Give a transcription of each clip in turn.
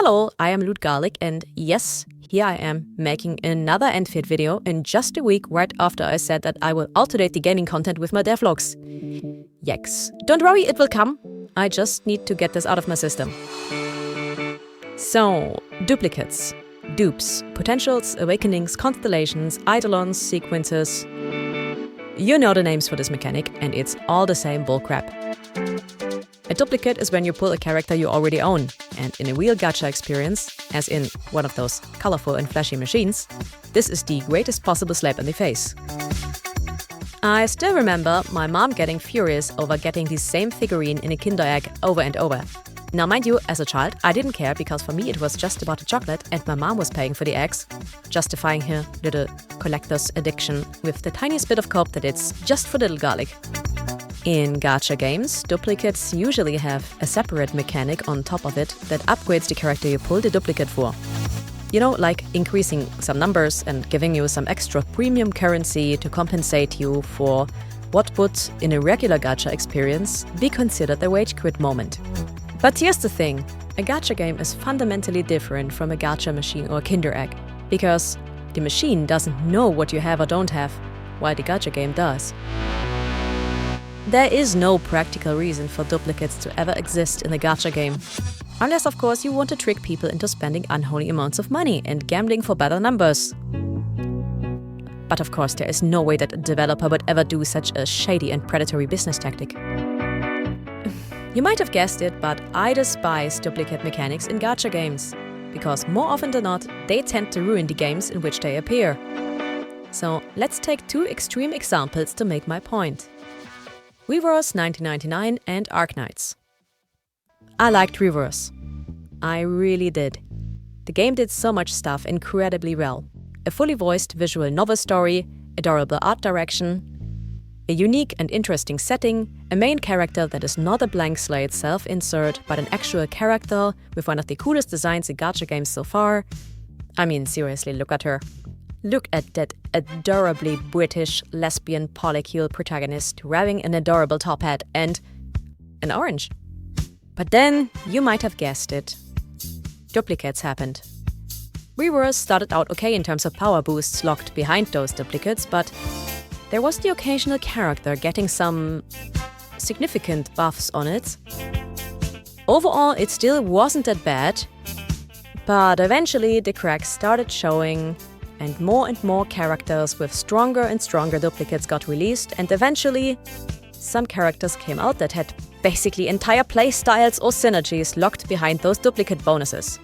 Hello, I am Loot Garlic, and yes, here I am making another Endfield video in just a week right after I said that I will alternate the gaming content with my devlogs. Yikes. Don't worry, it will come. I just need to get this out of my system. So, duplicates, dupes, potentials, awakenings, constellations, eidolons, sequences. You know the names for this mechanic, and it's all the same bullcrap. A duplicate is when you pull a character you already own, and in a real gacha experience, as in one of those colorful and flashy machines, this is the greatest possible slap in the face. I still remember my mom getting furious over getting the same figurine in a Kinder egg over and over. Now mind you, as a child, I didn't care because for me it was just about the chocolate and my mom was paying for the eggs, justifying her little collector's addiction with the tiniest bit of cope that it's just for little garlic. In gacha games, duplicates usually have a separate mechanic on top of it that upgrades the character you pull the duplicate for. You know, like increasing some numbers and giving you some extra premium currency to compensate you for what would, in a regular gacha experience, be considered a rage quit moment. But here's the thing, a gacha game is fundamentally different from a gacha machine or a Kinder egg, because the machine doesn't know what you have or don't have, while the gacha game does. There is no practical reason for duplicates to ever exist in a gacha game. Unless, of course, you want to trick people into spending unholy amounts of money and gambling for better numbers. But of course, there is no way that a developer would ever do such a shady and predatory business tactic. You might have guessed it, but I despise duplicate mechanics in gacha games, because more often than not, they tend to ruin the games in which they appear. So let's take two extreme examples to make my point. Reverse 1999 and Arknights. I liked Reverse. I really did. The game did so much stuff incredibly well. A fully voiced visual novel story, adorable art direction, a unique and interesting setting, a main character that is not a blank slate self-insert, but an actual character with one of the coolest designs in gacha games so far. I mean, seriously, look at her. Look at that adorably British lesbian polycule protagonist wearing an adorable top hat and an orange. But then, you might have guessed it, duplicates happened. Reverse started out okay in terms of power boosts locked behind those duplicates, but there was the occasional character getting some significant buffs on it. Overall, it still wasn't that bad, but eventually the cracks started showing and more characters with stronger and stronger duplicates got released, and eventually some characters came out that had basically entire playstyles or synergies locked behind those duplicate bonuses.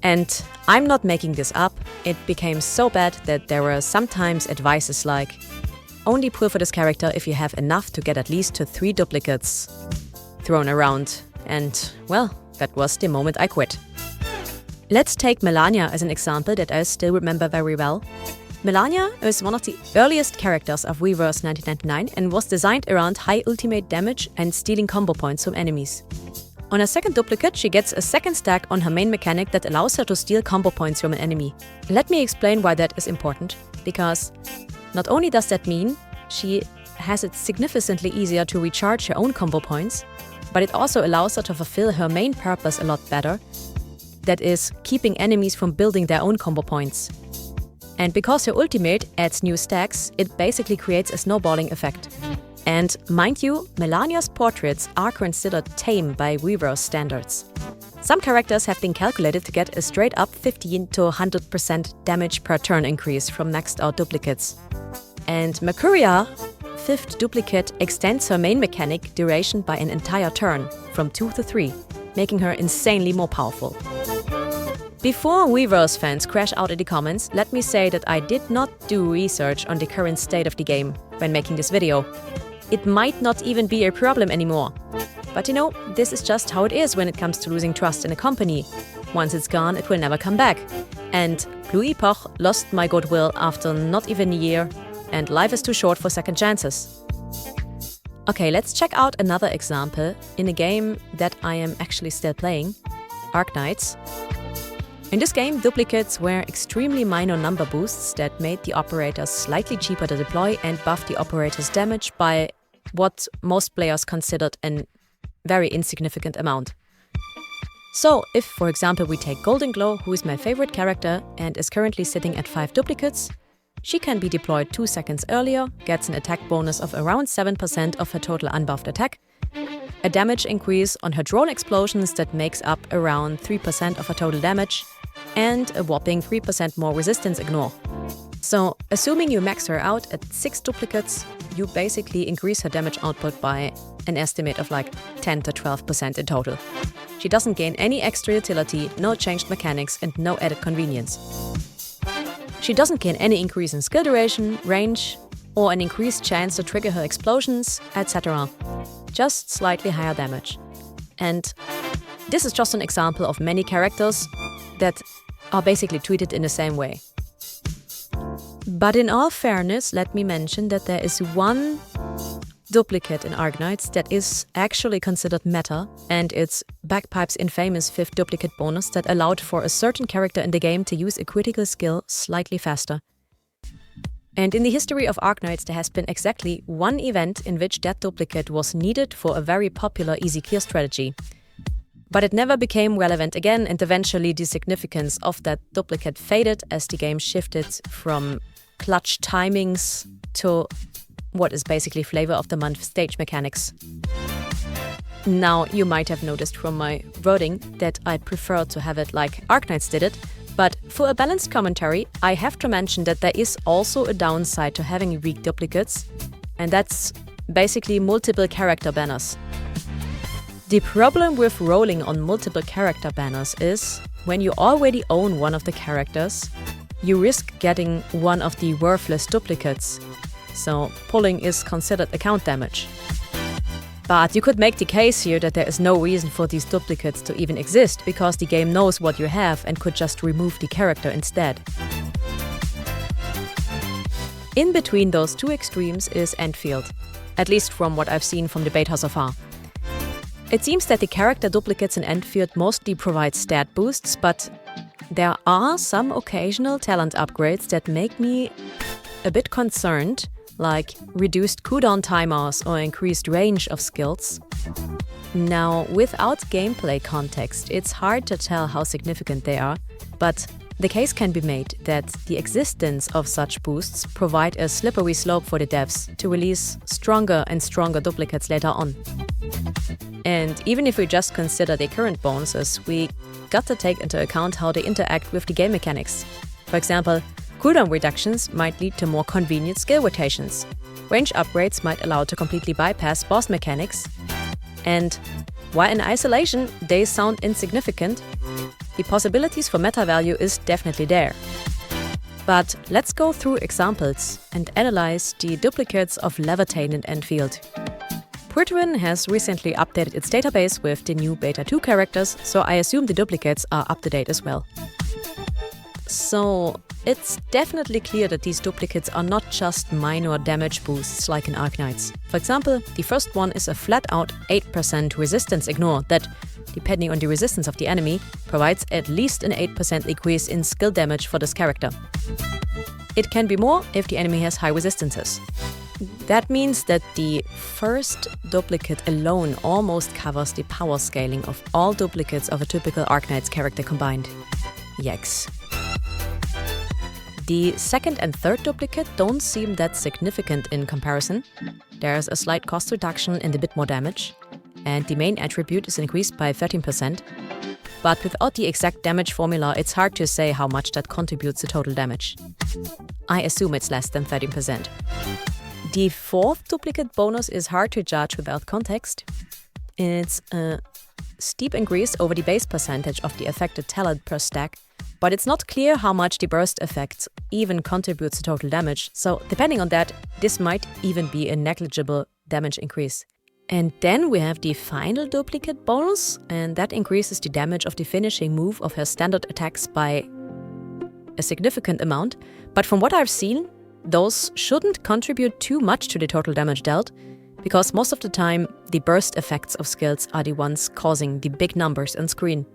And I'm not making this up, it became so bad that there were sometimes advices like, only pull for this character if you have enough to get at least to 3 duplicates thrown around. And, well, that was the moment I quit. Let's take Melania as an example that I still remember very well. Melania is one of the earliest characters of Reverse 1999 and was designed around high ultimate damage and stealing combo points from enemies. On a second duplicate, she gets a second stack on her main mechanic that allows her to steal combo points from an enemy. Let me explain why that is important, because not only does that mean she has it significantly easier to recharge her own combo points, but it also allows her to fulfill her main purpose a lot better, that is, keeping enemies from building their own combo points. And because her ultimate adds new stacks, it basically creates a snowballing effect. And mind you, Melania's portraits are considered tame by Reverse standards. Some characters have been calculated to get a straight up 15 to 100% damage per turn increase from maxed out duplicates. And Mercuria, 5th duplicate, extends her main mechanic duration by an entire turn, from 2 to 3, making her insanely more powerful. Before Reverse fans crash out in the comments, let me say that I did not do research on the current state of the game when making this video. It might not even be a problem anymore. But you know, this is just how it is when it comes to losing trust in a company. Once it's gone, it will never come back. And Blue Epoch lost my goodwill after not even a year, and life is too short for second chances. Okay, let's check out another example in a game that I am actually still playing, Arknights. In this game, duplicates were extremely minor number boosts that made the operators slightly cheaper to deploy and buffed the operator's damage by what most players considered a very insignificant amount. So, if, for example, we take Golden Glow, who is my favorite character and is currently sitting at 5 duplicates, she can be deployed 2 seconds earlier, gets an attack bonus of around 7% of her total unbuffed attack, a damage increase on her drone explosions that makes up around 3% of her total damage, and a whopping 3% more resistance ignore. So, assuming you max her out at 6 duplicates, you basically increase her damage output by an estimate of like 10 to 12% in total. She doesn't gain any extra utility, no changed mechanics, and no added convenience. She doesn't gain any increase in skill duration, range, or an increased chance to trigger her explosions, etc. Just slightly higher damage. And this is just an example of many characters that are basically treated in the same way. But in all fairness, let me mention that there is one duplicate in Arknights that is actually considered meta, and it's Bagpipe's infamous 5th duplicate bonus that allowed for a certain character in the game to use a critical skill slightly faster. And in the history of Arknights, there has been exactly one event in which that duplicate was needed for a very popular easy clear strategy. But it never became relevant again, and eventually the significance of that duplicate faded as the game shifted from clutch timings to what is basically flavor of the month stage mechanics. Now, you might have noticed from my wording that I prefer to have it like Arknights did it, but for a balanced commentary, I have to mention that there is also a downside to having weak duplicates, and that's basically multiple character banners. The problem with rolling on multiple character banners is, when you already own one of the characters, you risk getting one of the worthless duplicates. So pulling is considered account damage. But you could make the case here that there is no reason for these duplicates to even exist, because the game knows what you have and could just remove the character instead. In between those two extremes is Endfield, at least from what I've seen from the beta so far. It seems that the character duplicates in Endfield mostly provide stat boosts, but there are some occasional talent upgrades that make me a bit concerned, like reduced cooldown timers or increased range of skills. Now, without gameplay context, it's hard to tell how significant they are, but the case can be made that the existence of such boosts provide a slippery slope for the devs to release stronger and stronger duplicates later on. And even if we just consider the current bonuses, we got to take into account how they interact with the game mechanics. For example, cooldown reductions might lead to more convenient skill rotations. Range upgrades might allow to completely bypass boss mechanics. And while in isolation they sound insignificant, the possibilities for meta value is definitely there. But let's go through examples and analyze the duplicates of Levitane and Endfield. Pritwin has recently updated its database with the new Beta 2 characters, so I assume the duplicates are up to date as well. So it's definitely clear that these duplicates are not just minor damage boosts like in Arknights. For example, the first one is a flat-out 8% resistance ignore that, depending on the resistance of the enemy, provides at least an 8% increase in skill damage for this character. It can be more if the enemy has high resistances. That means that the first duplicate alone almost covers the power scaling of all duplicates of a typical Arknights character combined. Yikes. The second and third duplicate don't seem that significant in comparison. There's a slight cost reduction and a bit more damage, and the main attribute is increased by 13%. But without the exact damage formula, it's hard to say how much that contributes to total damage. I assume it's less than 13%. The fourth duplicate bonus is hard to judge without context. It's a steep increase over the base percentage of the affected talent per stack, but it's not clear how much the burst effect even contributes to total damage, so depending on that, this might even be a negligible damage increase. And then we have the final duplicate bonus, and that increases the damage of the finishing move of her standard attacks by a significant amount, but from what I've seen, those shouldn't contribute too much to the total damage dealt, because most of the time the burst effects of skills are the ones causing the big numbers on screen.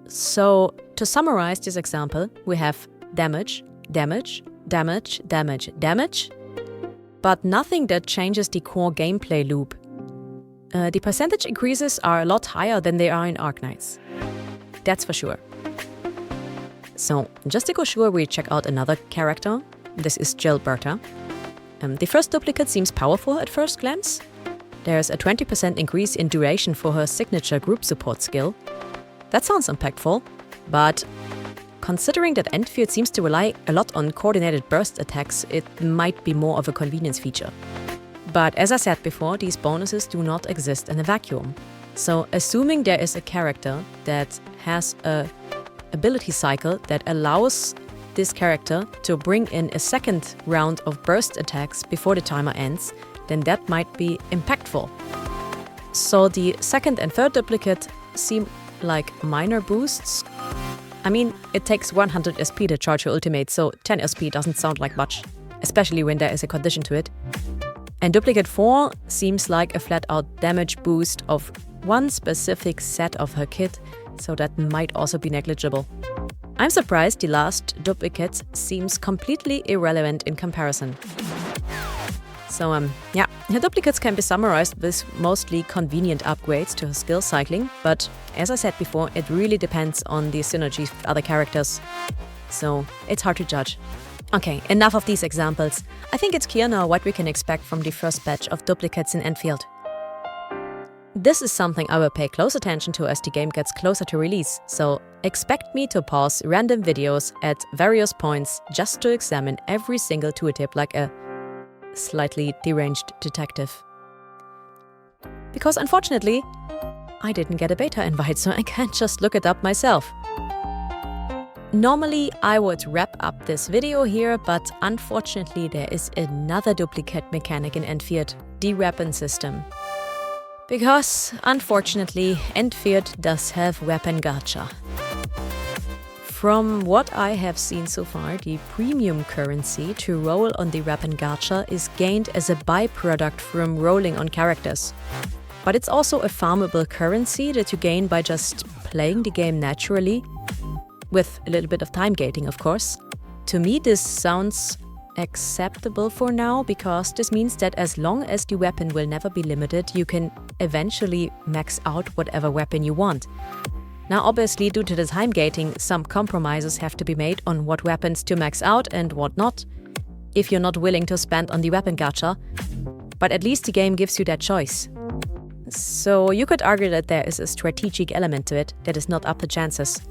So, to summarize this example, we have damage, damage, damage, damage, damage, but nothing that changes the core gameplay loop. The percentage increases are a lot higher than they are in Arknights. that's for sure. So, just to go sure, we check out another character. This is Gilberta. The first duplicate seems powerful at first glance. There's a 20% increase in duration for her signature group support skill. That sounds impactful, but considering that Endfield seems to rely a lot on coordinated burst attacks, it might be more of a convenience feature. But as I said before, these bonuses do not exist in a vacuum. So assuming there is a character that has a ability cycle that allows this character to bring in a second round of burst attacks before the timer ends, then that might be impactful. So the second and third duplicate seem like minor boosts. I mean, it takes 100 SP to charge your ultimate, so 10 SP doesn't sound like much, especially when there is a condition to it. And duplicate 4 seems like a flat-out damage boost of one specific set of her kit, so that might also be negligible. I'm surprised the last duplicate seems completely irrelevant in comparison. So yeah, her duplicates can be summarized with mostly convenient upgrades to her skill cycling, but as I said before, it really depends on the synergies with other characters. So it's hard to judge. Okay, enough of these examples. I think it's clear now what we can expect from the first batch of duplicates in Endfield. This is something I will pay close attention to as the game gets closer to release, so expect me to pause random videos at various points just to examine every single tooltip like a slightly deranged detective. Because unfortunately, I didn't get a beta invite, so I can't just look it up myself. Normally, I would wrap up this video here, but unfortunately there is another duplicate mechanic in Endfield, the weapon system. Because, unfortunately, Endfield does have weapon gacha. From what I have seen so far, the premium currency to roll on the weapon gacha is gained as a byproduct from rolling on characters. But it's also a farmable currency that you gain by just playing the game naturally, with a little bit of time gating, of course. To me, this sounds acceptable for now, because this means that as long as the weapon will never be limited, you can eventually max out whatever weapon you want. Now obviously, due to the time gating, some compromises have to be made on what weapons to max out and what not, if you're not willing to spend on the weapon gacha, but at least the game gives you that choice. So you could argue that there is a strategic element to it that is not up to chances.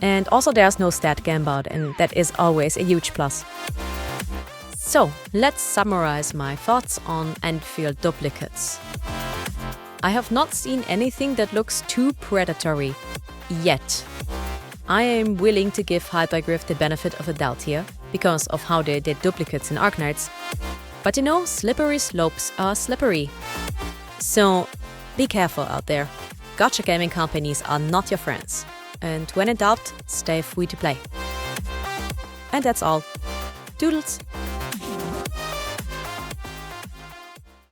And also there's no stat gambit, and that is always a huge plus. So, let's summarize my thoughts on Endfield duplicates. I have not seen anything that looks too predatory, yet. I am willing to give Hypergriff the benefit of the doubt here, because of how they did duplicates in Arknights. But you know, slippery slopes are slippery. So, be careful out there. Gacha gaming companies are not your friends. And when in doubt, stay free to play. And that's all. Doodles!